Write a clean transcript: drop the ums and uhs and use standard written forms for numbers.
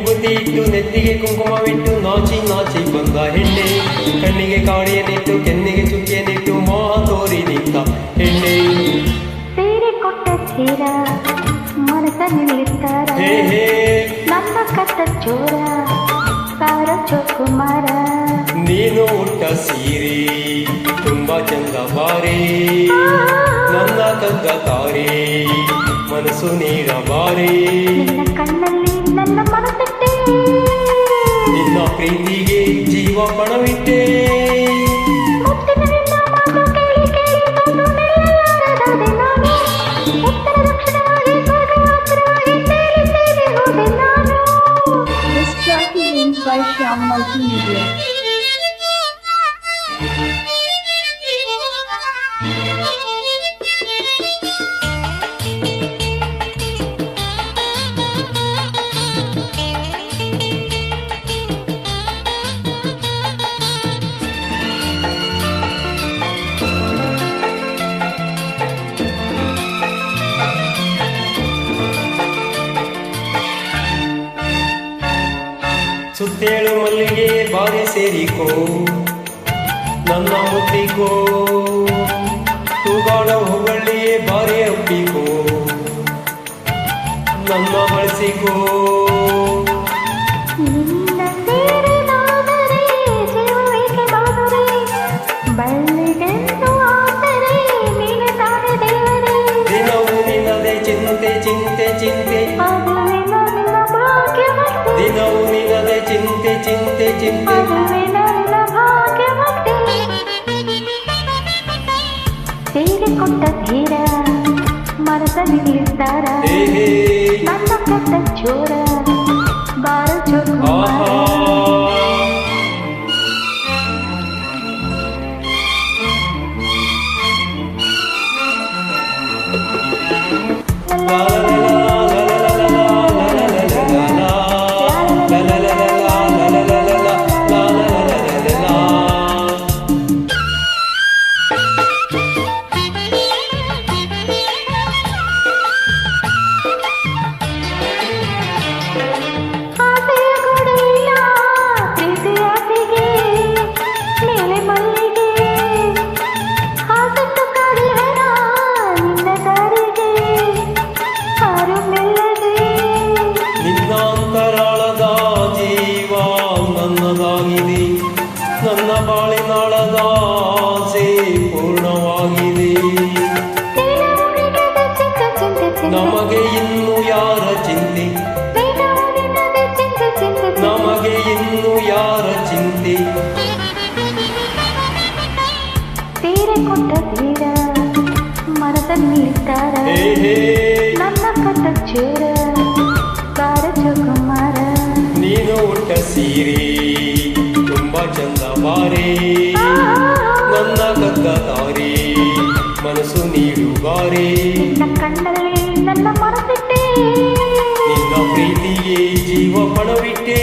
ಮೂಗುತಿ ಇಟ್ಟು ನೆತ್ತಿಗೆ ಕುಂಕುಮವಿಟ್ಟು ನಾಚಿ ನಾಚಿ ಬಂದ ಹೆಣ್ಣೆ, ಕಣ್ಣಿಗೆ ಕಾಡಿಯನ್ನಿಟ್ಟು ಕೆನ್ನಿಗೆ ಚುಕ್ಕಿಯನ್ನಿಟ್ಟು ಮೋಹ ತೋರಿ ನಿಂತ ಹೆಣ್ಣೆ. ಸೀರೆ ಕೊಟ್ಟ ಚೀರ ಮನಸ್ಸನ್ನಿರ್ತಾರ, ನನ್ನ ಕಟ್ಟ ಚೋರ ಸಾರ ಚೋಕುಮಾರ. ನೀನು ಉಟ್ಟ ಸೀರೆ ತುಂಬಾ ಚಂದ ಬಾರಿ, ನನ್ನ ಕದ್ದ ತಾರೆ ಮನಸ್ಸು ನೀಡಬಾರಿ. ನಿನ್ನ ಕಣ್ಣಲ್ಲಿ ನನ್ನ ಮನಸ್ಸಿಟ್ಟೆ, ನಿನ್ನ ಪ್ರೀತಿಗೆ ಜೀವ ಪಣವಿಟ್ಟೆ. This track is linked by Shyam Multimedia. ಸುತ್ತೇಳು ಮಲ್ಲಿಗೆ ಬಾರಿ ಸೇರಿಕೋ, ನನ್ನ ಮುತ್ತಿಕೋ, ತೂಗಾಡ ಹೊಗಳಿಯೇ ಬಾರಿ ಒಪ್ಪಿಕೋ, ನನ್ನ ಬಳಸಿಕೋ. ದಿನವೂ ನಿನ್ನದೇ ಚಿಂತೆ ಚಿಂತೆ ಚಿಂತೆ, ದಿನವೂ ನಿನ್ನದೇ ಚಿಂತೆ ಚಿಂತೆ ಚಿಂತೆ. ಸೀರೆ ಕೊಟ್ಟ ಧೀರ ಮನಸ್ಸನ್ನಿರ್ತಾರ, ನನ್ನ ಕಟ್ಟ ಚೋರ ಬಾರ ಚೋಕುಮಾರ. ನನ್ನ ಬಾಳಿನಾಳದ ಆಸೆ ಪೂರ್ಣವಾಗಿದೆ. ನಮಗೆ ಇನ್ನು ಯಾರ ಚಿಂತೆ, ನಮಗೆ ಇನ್ನು ಯಾರ ಚಿಂತೆ. ಸೀರೆ ಕೊಟ್ಟ ಧೀರ ಮನಸ್ಸನ್ನಿರ್ತಾರ, ನನ್ನ ಕಟ್ಟ ಚೋರ ಬಾರ ಚೋಕುಮಾರ. ನೀನು ಉಟ್ಟ ಸೀರೆ ತುಂಬಾ ಚಂದ ಬಾರಿ, ನನ್ನ ಕದ್ದ ತಾರೆ ಮನಸ್ಸು ನೀಡುಗಾರೆ. ನಿನ್ನ ಕಣ್ಣಲ್ಲಿ ನನ್ನ ಮನಸ್ಸಿಟ್ಟೆ, ನಿನ್ನ ಪ್ರೀತಿಗೆ ಜೀವ ಪಣವಿಟ್ಟೆ.